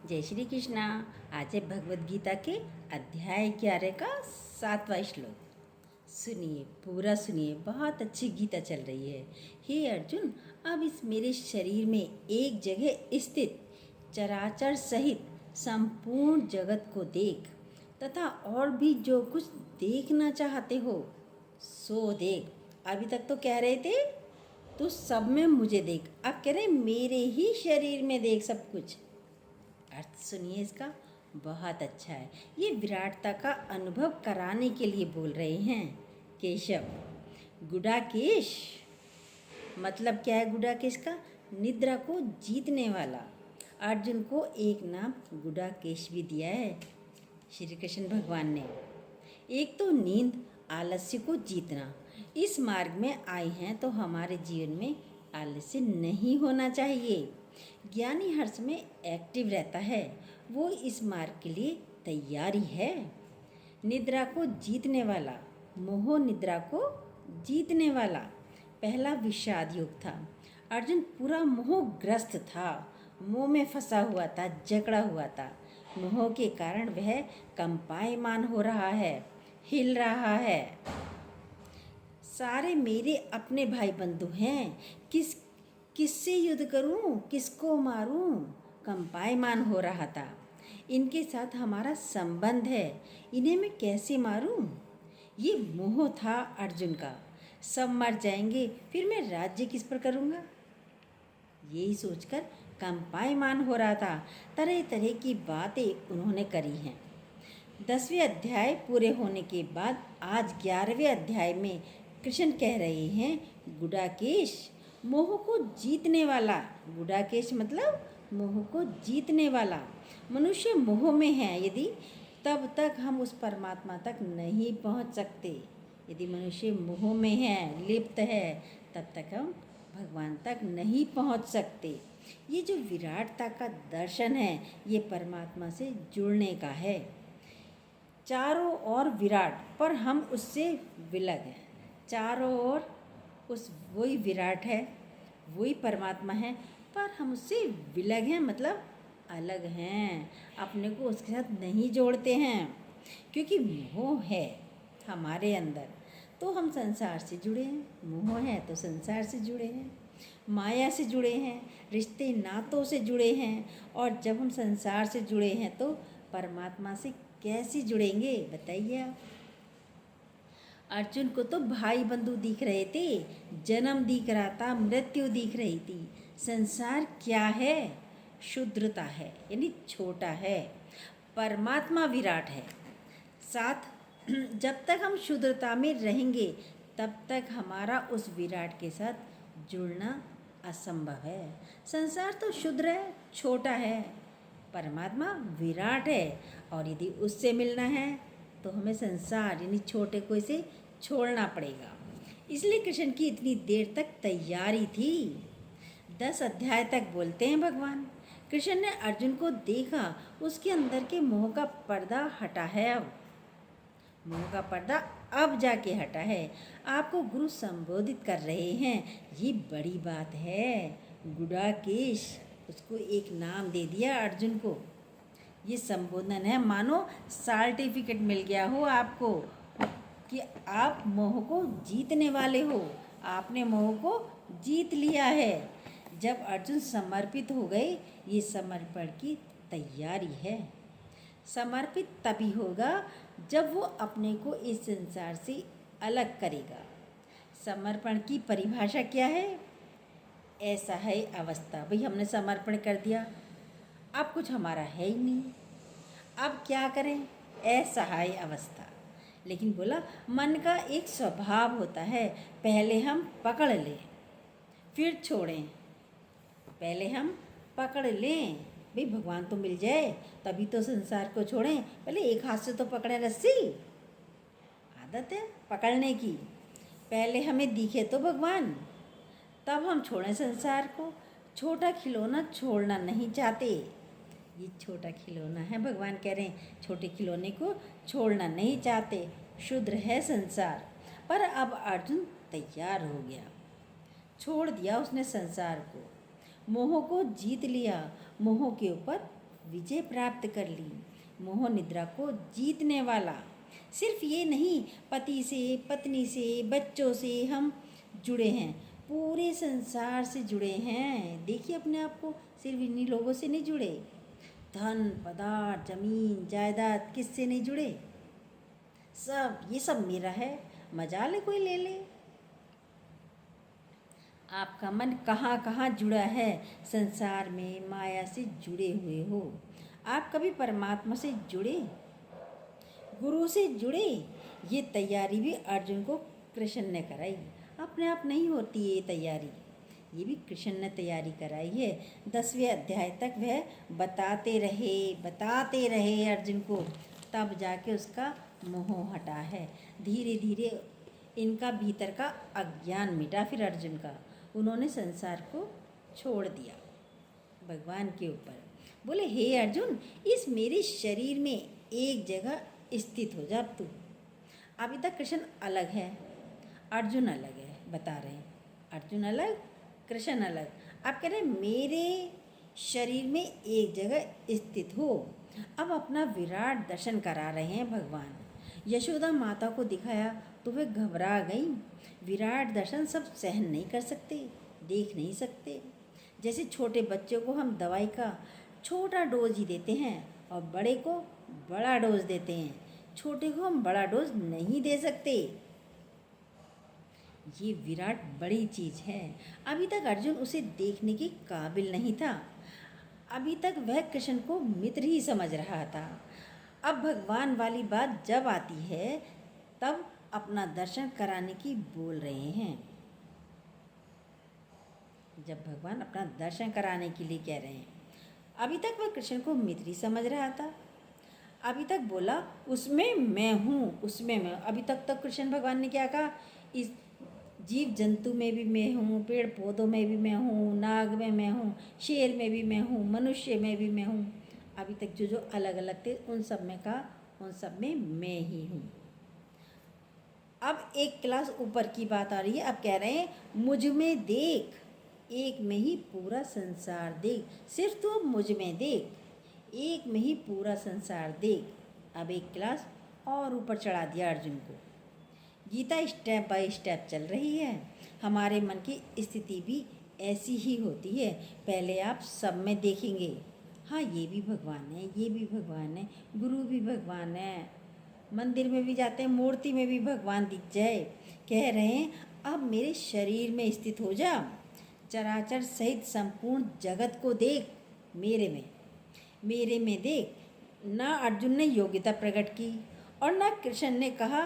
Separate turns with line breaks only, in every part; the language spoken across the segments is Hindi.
जय श्री कृष्णा। आज है भगवद गीता के अध्याय 11 का 7वां श्लोक। सुनिए, पूरा सुनिए, बहुत अच्छी गीता चल रही है। हे अर्जुन, अब इस मेरे शरीर में एक जगह स्थित चराचर सहित संपूर्ण जगत को देख तथा और भी जो कुछ देखना चाहते हो सो देख। अभी तक तो कह रहे थे तू सब में मुझे देख, अब कह रहे मेरे ही शरीर में देख सब कुछ। अर्थ सुनिए इसका, बहुत अच्छा है। ये विराटता का अनुभव कराने के लिए बोल रहे हैं केशव। गुडाकेश मतलब क्या है? गुडाकेश का निद्रा को जीतने वाला। अर्जुन को एक नाम गुडाकेश भी दिया है श्री कृष्ण भगवान ने। एक तो नींद, आलस्य को जीतना। इस मार्ग में आए हैं तो हमारे जीवन में आलस्य नहीं होना चाहिए। ज्ञानी हर समय एक्टिव रहता है, वो इस मार्ग के लिए तैयारी है। निद्रा को जीतने वाला, मोह निद्रा को जीतने वाला। पहला विषाद योग था। अर्जुन पूरा मोहग्रस्त था, मोह में फंसा हुआ था, जकड़ा हुआ था। मोह के कारण वह कंपायमान हो रहा है, हिल रहा है। सारे मेरे अपने भाई बंधु हैं, किससे युद्ध करूं, किसको मारूं, कंपायमान हो रहा था। इनके साथ हमारा संबंध है, इन्हें मैं कैसे मारूं? ये मोह था अर्जुन का। सब मर जाएंगे, फिर मैं राज्य किस पर करूंगा? यही सोचकर कंपायमान हो रहा था। तरह तरह की बातें उन्होंने करी हैं। 10वें अध्याय पूरे होने के बाद आज 11वें अध्याय में कृष्ण कह रहे हैं, गुडाकेश मोह को जीतने वाला। गुडाकेश मतलब मोह को जीतने वाला। मनुष्य मोह में है यदि, तब तक हम उस परमात्मा तक नहीं पहुंच सकते। यदि मनुष्य मोह में है, लिप्त है, तब तक हम भगवान तक नहीं पहुंच सकते। ये जो विराटता का दर्शन है, ये परमात्मा से जुड़ने का है। चारों ओर विराट, पर हम उससे विलग हैं। चारों ओर उस वही विराट है, वही परमात्मा है, पर हम उससे विलग हैं, मतलब अलग हैं। अपने को उसके साथ नहीं जोड़ते हैं, क्योंकि मोह है हमारे अंदर, तो हम संसार से जुड़े हैं। मोह है तो संसार से जुड़े हैं, माया से जुड़े हैं, रिश्ते नातों से जुड़े हैं। और जब हम संसार से जुड़े हैं तो परमात्मा से कैसे जुड़ेंगे बताइए आप? अर्जुन को तो भाई बंधु दिख रहे थे, जन्म दिख रहा था, मृत्यु दिख रही थी। संसार क्या है? शुद्रता है, यानी छोटा है। परमात्मा विराट है। साथ जब तक हम शुद्रता में रहेंगे तब तक हमारा उस विराट के साथ जुड़ना असंभव है। संसार तो शुद्र है, छोटा है, परमात्मा विराट है। और यदि उससे मिलना है तो हमें संसार यानी छोटे को इसे छोड़ना पड़ेगा। इसलिए कृष्ण की इतनी देर तक तैयारी थी। 10 अध्याय तक बोलते हैं भगवान। कृष्ण ने अर्जुन को देखा, उसके अंदर के मोह का पर्दा हटा है। अब मोह का पर्दा अब जाके हटा है। आपको गुरु संबोधित कर रहे हैं, ये बड़ी बात है। गुडाकेश, उसको एक नाम दे दिया अर्जुन को। ये संबोधन है, मानो सर्टिफिकेट मिल गया हो आपको कि आप मोह को जीतने वाले हो, आपने मोह को जीत लिया है। जब अर्जुन समर्पित हो गए, ये समर्पण की तैयारी है। समर्पित तभी होगा जब वो अपने को इस संसार से अलग करेगा। समर्पण की परिभाषा क्या है? ऐसा है अवस्था, भाई हमने समर्पण कर दिया, अब कुछ हमारा है ही नहीं, अब क्या करें? असहाय अवस्था। लेकिन बोला मन का एक स्वभाव होता है, पहले हम पकड़ लें फिर छोड़ें। पहले हम पकड़ लें, भाई भगवान तो मिल जाए तभी तो संसार को छोड़ें, पहले एक हाथ से तो पकड़ें रस्सी। आदत है पकड़ने की, पहले हमें दिखे तो भगवान, तब हम छोड़ें संसार को। छोटा खिलौना छोड़ना नहीं चाहते, ये छोटा खिलौना है, भगवान कह रहे हैं छोटे खिलौने को छोड़ना नहीं चाहते। शुद्र है संसार, पर अब अर्जुन तैयार हो गया, छोड़ दिया उसने संसार को, मोह को जीत लिया, मोह के ऊपर विजय प्राप्त कर ली। मोह निद्रा को जीतने वाला। सिर्फ ये नहीं, पति से, पत्नी से, बच्चों से हम जुड़े हैं, पूरे संसार से जुड़े हैं। देखिए अपने आप को, सिर्फ इन्हीं लोगों से नहीं जुड़े। धन, पदार्थ, जमीन, जायदाद किससे नहीं जुड़े? ये सब मेरा है, मजा ले कोई ले ले। आपका मन कहाँ कहाँ जुड़ा है? संसार में माया से जुड़े हुए हो। आप कभी परमात्मा से जुड़े, गुरु से जुड़े? ये तैयारी भी अर्जुन को कृष्ण ने कराई, अपने आप नहीं होती ये तैयारी, ये भी कृष्ण ने तैयारी कराई है। 10वें अध्याय तक वह बताते रहे अर्जुन को, तब जाके उसका मोह हटा है। धीरे धीरे इनका भीतर का अज्ञान मिटा। फिर अर्जुन का, उन्होंने संसार को छोड़ दिया भगवान के ऊपर। बोले, हे अर्जुन, इस मेरे शरीर में एक जगह स्थित हो जा अब तू। अभी तक कृष्ण अलग है, अर्जुन अलग है, बता रहे हैं। अर्जुन अलग, कृष्ण अलग। आप कह रहे हैं मेरे शरीर में एक जगह स्थित हो। अब अपना विराट दर्शन करा रहे हैं भगवान। यशोदा माता को दिखाया तो वे घबरा गई। विराट दर्शन सब सहन नहीं कर सकते, देख नहीं सकते। जैसे छोटे बच्चों को हम दवाई का छोटा डोज ही देते हैं और बड़े को बड़ा डोज देते हैं, छोटे को हम बड़ा डोज नहीं दे सकते। ये विराट बड़ी चीज़ है। अभी तक अर्जुन उसे देखने के काबिल नहीं था। अभी तक वह कृष्ण को मित्र ही समझ रहा था। अब भगवान वाली बात जब आती है तब अपना दर्शन कराने की बोल रहे हैं। जब भगवान अपना दर्शन कराने के लिए कह रहे हैं। अभी तक वह कृष्ण को मित्र ही समझ रहा था। अभी तक बोला उसमें मैं हूँ, उसमें मैं। अभी तक तो कृष्ण भगवान ने क्या कहा, इस जीव जंतु में भी मैं हूँ, पेड़ पौधों में भी मैं हूँ, नाग में मैं हूँ, शेर में भी मैं हूँ, मनुष्य में भी मैं हूँ। अभी तक जो जो अलग अलग थे उन सब में कहा, उन सब में मैं ही हूँ। अब एक क्लास ऊपर की बात आ रही है। अब कह रहे हैं मुझ में देख, एक में ही पूरा संसार देख। सिर्फ तो मुझ में देख, एक में ही पूरा संसार देख। अब एक क्लास और ऊपर चढ़ा दिया अर्जुन को। गीता स्टेप बाय स्टेप चल रही है। हमारे मन की स्थिति भी ऐसी ही होती है। पहले आप सब में देखेंगे, हाँ ये भी भगवान है, ये भी भगवान है, गुरु भी भगवान है, मंदिर में भी जाते हैं, मूर्ति में भी भगवान दिख जाए। कह रहे हैं अब मेरे शरीर में स्थित हो जा, चराचर सहित संपूर्ण जगत को देख, मेरे में देख। ना अर्जुन ने योग्यता प्रकट की और ना कृष्ण ने कहा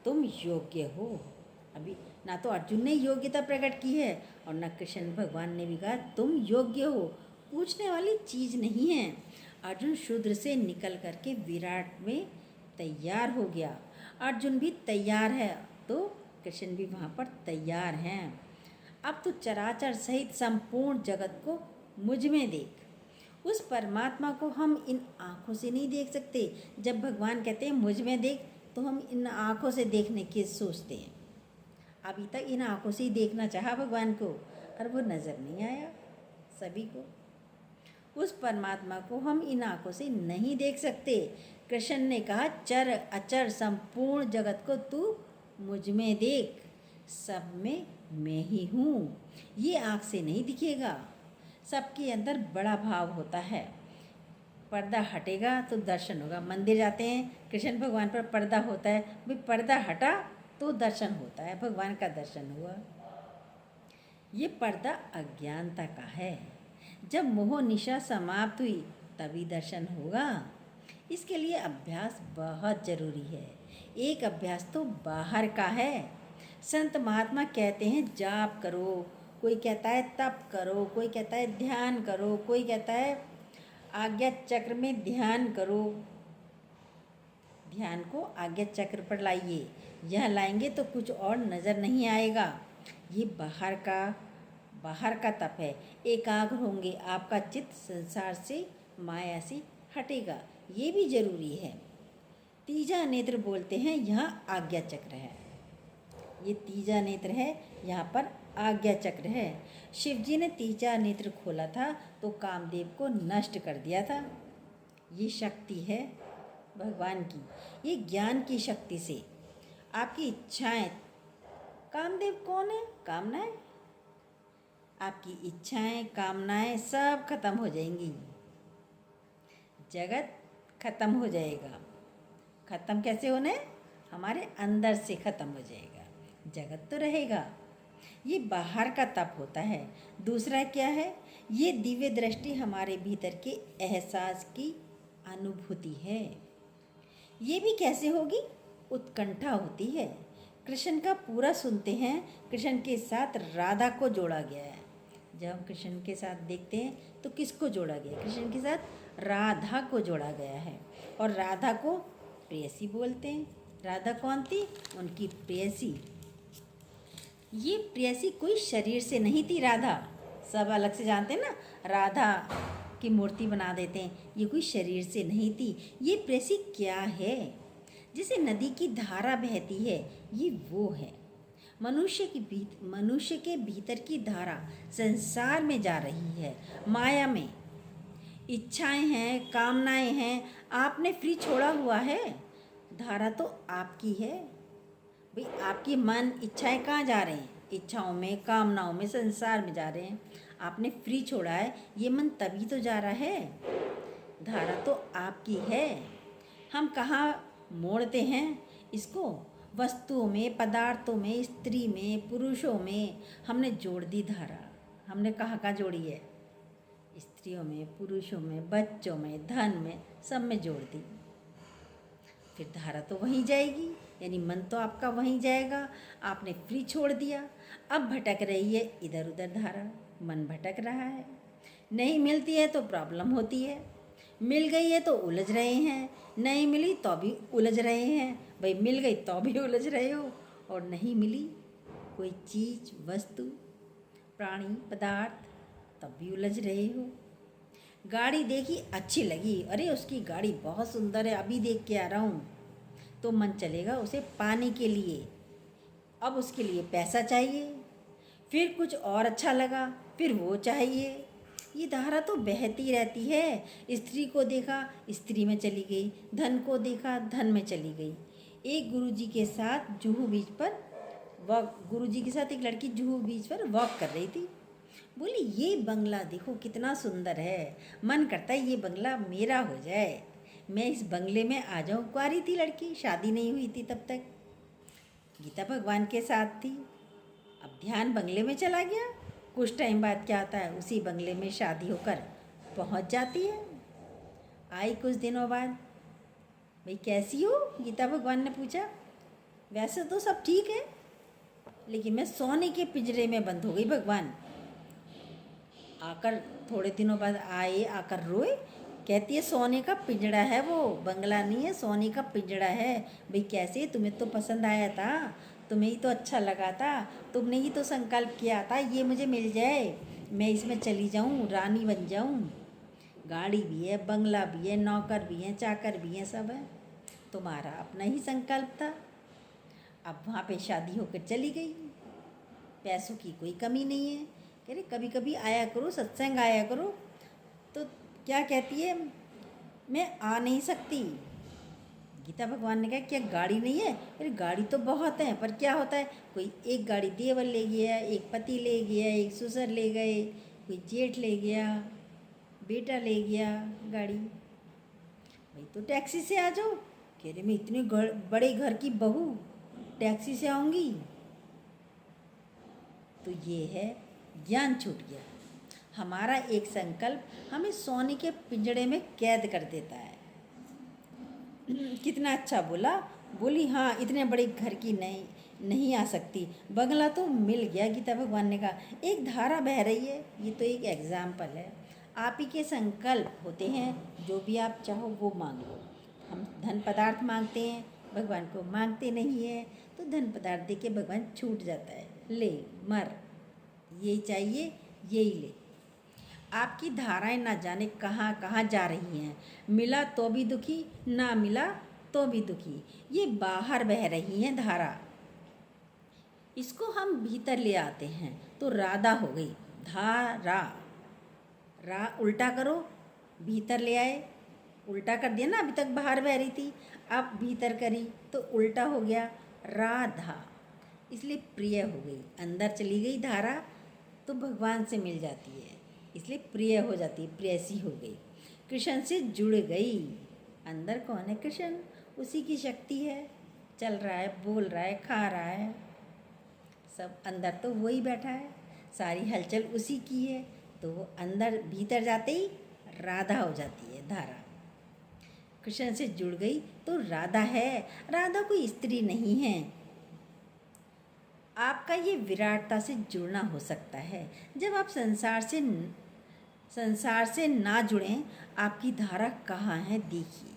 तुम योग्य हो। अभी ना तो अर्जुन ने योग्यता प्रकट की है और ना कृष्ण भगवान ने भी कहा तुम योग्य हो। पूछने वाली चीज़ नहीं है। अर्जुन शूद्र से निकल करके विराट में तैयार हो गया। अर्जुन भी तैयार है तो कृष्ण भी वहाँ पर तैयार हैं। अब तो चराचर सहित संपूर्ण जगत को मुझ में देख। उस परमात्मा को हम इन आँखों से नहीं देख सकते। जब भगवान कहते हैं मुझ में देख, तो हम इन आँखों से देखने की सोचते हैं। अभी तक इन आँखों से ही देखना चाहा भगवान को, और वो नज़र नहीं आया सभी को। उस परमात्मा को हम इन आँखों से नहीं देख सकते। कृष्ण ने कहा चर अचर संपूर्ण जगत को तू मुझ में देख, सब में मैं ही हूँ। ये आँख से नहीं दिखेगा। सबके अंदर बड़ा भाव होता है। पर्दा हटेगा तो दर्शन होगा। मंदिर जाते हैं, कृष्ण भगवान पर पर्दा होता है, भाई पर्दा हटा तो दर्शन होता है, भगवान का दर्शन हुआ। ये पर्दा अज्ञानता का है। जब मोह निशा समाप्त हुई तभी दर्शन होगा। इसके लिए अभ्यास बहुत ज़रूरी है। एक अभ्यास तो बाहर का है। संत महात्मा कहते हैं जाप करो, कोई कहता है तप करो, कोई कहता है ध्यान करो, कोई कहता है आज्ञा चक्र में ध्यान करो। ध्यान को आज्ञा चक्र पर लाइए, यह लाएंगे तो कुछ और नज़र नहीं आएगा। ये बाहर का तप है। एकाग्र होंगे, आपका चित्त संसार से, माया से हटेगा। ये भी जरूरी है। तीजा नेत्र बोलते हैं, यहाँ आज्ञा चक्र है। ये तीजा नेत्र है, यहाँ पर आज्ञा चक्र है। शिव जी ने तीजा नेत्र खोला था तो कामदेव को नष्ट कर दिया था। ये शक्ति है भगवान की। ये ज्ञान की शक्ति से आपकी इच्छाएं, कामदेव कौन है? कामनाएं। आपकी इच्छाएं, कामनाएं सब खत्म हो जाएंगी। जगत खत्म हो जाएगा। खत्म कैसे होना है? हमारे अंदर से खत्म हो जाएगा। जगत तो रहेगा। ये बाहर का तप होता है। दूसरा क्या है? ये दिव्य दृष्टि हमारे भीतर के एहसास की अनुभूति है। ये भी कैसे होगी? उत्कंठा होती है। कृष्ण का पूरा सुनते हैं। कृष्ण के साथ राधा को जोड़ा गया है। जब हम कृष्ण के साथ देखते हैं तो किसको जोड़ा गया? कृष्ण के साथ राधा को जोड़ा गया है। और राधा को प्रेयसी बोलते हैं। राधा कौन थी? उनकी प्रेयसी। ये प्रेयसी कोई शरीर से नहीं थी। राधा सब अलग से जानते हैं ना, राधा की मूर्ति बना देते हैं। ये कोई शरीर से नहीं थी। ये प्रेयसी क्या है? जैसे नदी की धारा बहती है, ये वो है। मनुष्य के भीतर की धारा संसार में जा रही है, माया में। इच्छाएं हैं, कामनाएं हैं, आपने फ्री छोड़ा हुआ है। धारा तो आपकी है भाई। आपकी मन इच्छाएं कहाँ जा रहे हैं? इच्छाओं में, कामनाओं में, संसार में जा रहे हैं। आपने फ्री छोड़ा है, ये मन तभी तो जा रहा है। धारा तो आपकी है। हम कहाँ मोड़ते हैं इसको? वस्तुओं में, पदार्थों में, स्त्री में, पुरुषों में हमने जोड़ दी धारा। हमने कहाँ कहाँ जोड़ी है? स्त्रियों में, पुरुषों में, बच्चों में, धन में, सब में जोड़ दी। फिर धारा तो वहीं जाएगी, यानी मन तो आपका वहीं जाएगा। आपने फ्री छोड़ दिया। अब भटक रही है इधर उधर धारा। मन भटक रहा है। नहीं मिलती है तो प्रॉब्लम होती है। मिल गई है तो उलझ रहे हैं। नहीं मिली तो भी उलझ रहे हैं। भाई मिल गई तो भी उलझ रहे हो, और नहीं मिली कोई चीज़, वस्तु, प्राणी, पदार्थ, तब भी उलझ रहे हो। गाड़ी देखी, अच्छी लगी, अरे उसकी गाड़ी बहुत सुंदर है, अभी देख के आ रहा हूँ, तो मन चलेगा उसे पाने के लिए। अब उसके लिए पैसा चाहिए। फिर कुछ और अच्छा लगा, फिर वो चाहिए। ये धारा तो बहती रहती है। स्त्री को देखा, स्त्री में चली गई। धन को देखा, धन में चली गई। एक गुरुजी के साथ जुहू बीच पर गुरुजी के साथ एक लड़की जुहू बीच पर वॉक कर रही थी। बोली ये बंगला देखो कितना सुंदर है, मन करता है ये बंगला मेरा हो जाए, मैं इस बंगले में आ जाऊँ। कुंवारी थी लड़की, शादी नहीं हुई थी तब तक। गीता भगवान के साथ थी। अब ध्यान बंगले में चला गया। कुछ टाइम बाद क्या होता है, उसी बंगले में शादी होकर पहुंच जाती है। आई कुछ दिनों बाद, भाई कैसी हो? गीता भगवान ने पूछा। वैसे तो सब ठीक है, लेकिन मैं सोने के पिंजरे में बंद हो गई भगवान। आकर थोड़े दिनों बाद आए, आकर रोए। कहती है सोने का पिंजड़ा है वो, बंगला नहीं है, सोने का पिंजड़ा है। भाई कैसे? तुम्हें तो पसंद आया था, तुम्हें ही तो अच्छा लगा था, तुमने ही तो संकल्प किया था ये मुझे मिल जाए, मैं इसमें चली जाऊँ, रानी बन जाऊँ। गाड़ी भी है, बंगला भी है, नौकर भी हैं, चाकर भी हैं, सब है। तुम्हारा अपना ही संकल्प था। अब वहाँ पे शादी होकर चली गई। पैसों की कोई कमी नहीं है। कह रहे कभी कभी आया करो, सत्संग आया करो। तो क्या कहती है, मैं आ नहीं सकती। गीता भगवान ने कहा क्या गाड़ी नहीं है? अरे गाड़ी तो बहुत है, पर क्या होता है, कोई एक गाड़ी देवर ले गया, एक पति ले गया, एक ससुर ले गए, कोई जेठ ले गया, बेटा ले गया गाड़ी। भाई तो टैक्सी से आ जाओ। कह रहे मैं इतने बड़े घर की बहू टैक्सी से आऊँगी? तो ये है ज्ञान छूट गया। हमारा एक संकल्प हमें सोने के पिंजड़े में कैद कर देता है। कितना अच्छा बोला। बोली हाँ इतने बड़े घर की नहीं आ सकती, बंगला तो मिल गया। गीता भगवान ने कहा एक धारा बह रही है। ये तो एक एग्जाम्पल है। आप ही के संकल्प होते हैं, जो भी आप चाहो वो मांगो। हम धन पदार्थ मांगते हैं, भगवान को मांगते नहीं है, तो धन पदार्थ दे के भगवान छूट जाता है। ले मर, यही चाहिए यही ले। आपकी धाराएं ना जाने कहाँ कहाँ जा रही हैं। मिला तो भी दुखी, ना मिला तो भी दुखी। ये बाहर बह रही हैं धारा। इसको हम भीतर ले आते हैं तो राधा हो गई। धारा, रा उल्टा करो, भीतर ले आए, उल्टा कर दिया ना, अभी तक बाहर बह रही थी, अब भीतर करी तो उल्टा हो गया राधा, इसलिए प्रिय हो गई। अंदर चली गई धारा तो भगवान से मिल जाती है, इसलिए प्रिय हो जाती है, प्रेयसी हो गई। कृष्ण से जुड़ गई। अंदर कौन है? कृष्ण, उसी की शक्ति है। चल रहा है, बोल रहा है, खा रहा है, सब अंदर तो वही बैठा है, सारी हलचल उसी की है। तो वो अंदर भीतर जाते ही राधा हो जाती है धारा। कृष्ण से जुड़ गई तो राधा है। राधा कोई स्त्री नहीं है। आपका ये विराटता से जुड़ना हो सकता है। जब आप संसार से ना जुड़ें, आपकी धारा कहाँ है? देखिए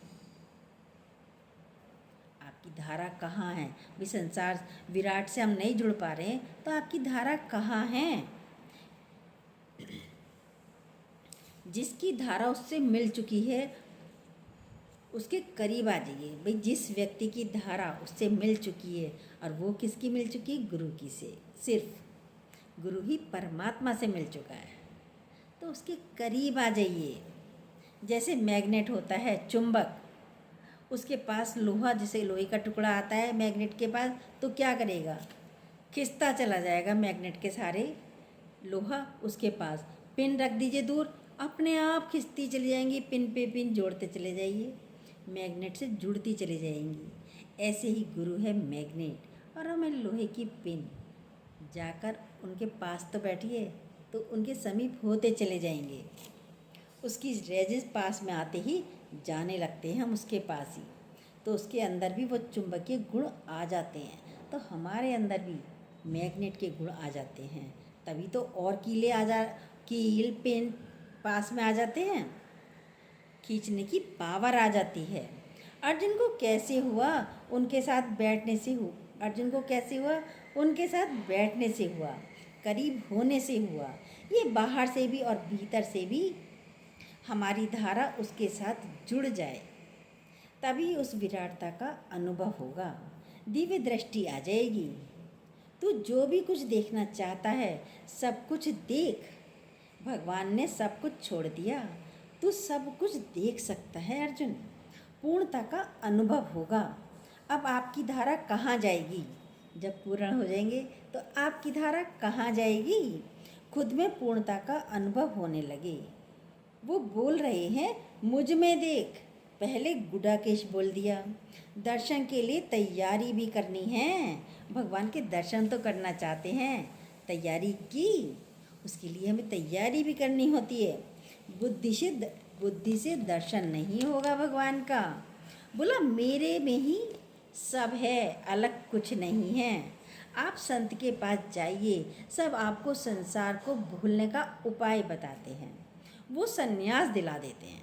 आपकी धारा कहाँ है? भी संसार विराट से हम नहीं जुड़ पा रहे हैं तो आपकी धारा कहाँ है? जिसकी धारा उससे मिल चुकी है उसके करीब आ जाइए। भाई जिस व्यक्ति की धारा उससे मिल चुकी है, और वो किसकी मिल चुकी है? गुरु की से। सिर्फ गुरु ही परमात्मा से मिल चुका है, तो उसके करीब आ जाइए। जैसे मैग्नेट होता है, चुंबक, उसके पास लोहा, जैसे लोहे का टुकड़ा आता है मैग्नेट के पास, तो क्या करेगा? खिंचता चला जाएगा मैग्नेट के सारे लोहा उसके पास। पिन रख दीजिए दूर, अपने आप खिंचती चली जाएंगी, पिन पे पिन जोड़ते चले जाइए, मैग्नेट से जुड़ती चली जाएंगी। ऐसे ही गुरु है मैग्नेट और हमें लोहे की पिन। जाकर उनके पास तो बैठिए, तो उनके समीप होते चले जाएंगे। उसकी रेजिस पास में आते ही जाने लगते हैं हम उसके पास ही, तो उसके अंदर भी वो चुंबकीय गुण आ जाते हैं। तो हमारे अंदर भी मैग्नेट के गुण आ जाते हैं, तभी तो और कील पेन पास में आ जाते हैं, खींचने की पावर आ जाती है। अर्जुन को कैसे हुआ? उनके साथ बैठने से हुआ। अर्जुन को कैसे हुआ? उनके साथ बैठने से हुआ, करीब होने से हुआ। ये बाहर से भी और भीतर से भी हमारी धारा उसके साथ जुड़ जाए, तभी उस विराटता का अनुभव होगा, दिव्य दृष्टि आ जाएगी। तू जो भी कुछ देखना चाहता है सब कुछ देख। भगवान ने सब कुछ छोड़ दिया, तू सब कुछ देख सकता है अर्जुन। पूर्णता का अनुभव होगा। अब आपकी धारा कहाँ जाएगी? जब पूर्ण हो जाएंगे तो आपकी धारा कहाँ जाएगी? खुद में पूर्णता का अनुभव होने लगे। वो बोल रहे हैं मुझ में देख। पहले गुडाकेश बोल दिया। दर्शन के लिए तैयारी भी करनी है। भगवान के दर्शन तो करना चाहते हैं, तैयारी की, उसके लिए हमें तैयारी भी करनी होती है। बुद्धि से दर्शन नहीं होगा भगवान का। बोला मेरे में ही सब है, अलग कुछ नहीं है। आप संत के पास जाइए, सब आपको संसार को भूलने का उपाय बताते हैं। वो सन्यास दिला देते हैं,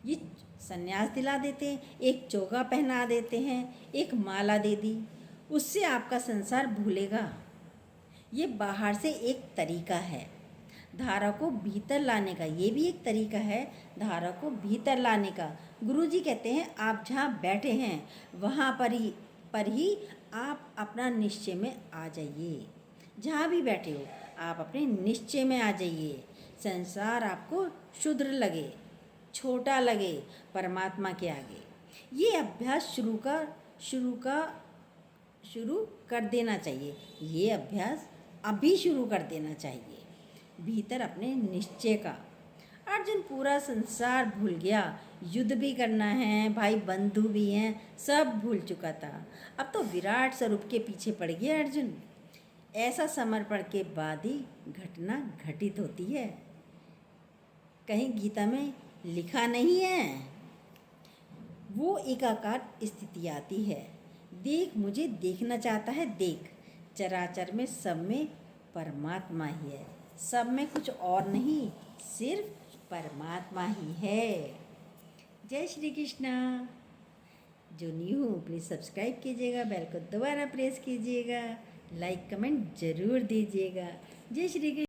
ये सन्यास दिला देते हैं, एक चोगा पहना देते हैं, एक माला दे दी, उससे आपका संसार भूलेगा। ये बाहर से एक तरीका है धारा को भीतर लाने का, ये भी एक तरीका है धारा को भीतर लाने का। गुरुजी कहते हैं आप जहाँ बैठे हैं वहाँ पर ही आप अपना निश्चय में आ जाइए। जहाँ भी बैठे हो आप अपने निश्चय में आ जाइए। संसार आपको क्षुद्र लगे, छोटा लगे परमात्मा के आगे, ये अभ्यास शुरू कर देना चाहिए। ये अभ्यास अभी शुरू कर देना चाहिए, भीतर अपने निश्चय का। अर्जुन पूरा संसार भूल गया, युद्ध भी करना है, भाई बंधु भी हैं, सब भूल चुका था। अब तो विराट स्वरूप के पीछे पड़ गया अर्जुन। ऐसा समर्पण के बाद ही घटना घटित होती है। कहीं गीता में लिखा नहीं है, वो एकाकार स्थिति आती है। देख, मुझे देखना चाहता है, देख, चराचर में सब में परमात्मा ही है, सब में कुछ और नहीं, सिर्फ परमात्मा ही है। जय श्री कृष्णा। जो न्यू हो प्लीज़ सब्सक्राइब कीजिएगा, बेल को दोबारा प्रेस कीजिएगा, लाइक कमेंट ज़रूर दीजिएगा। जय श्री कृष्ण।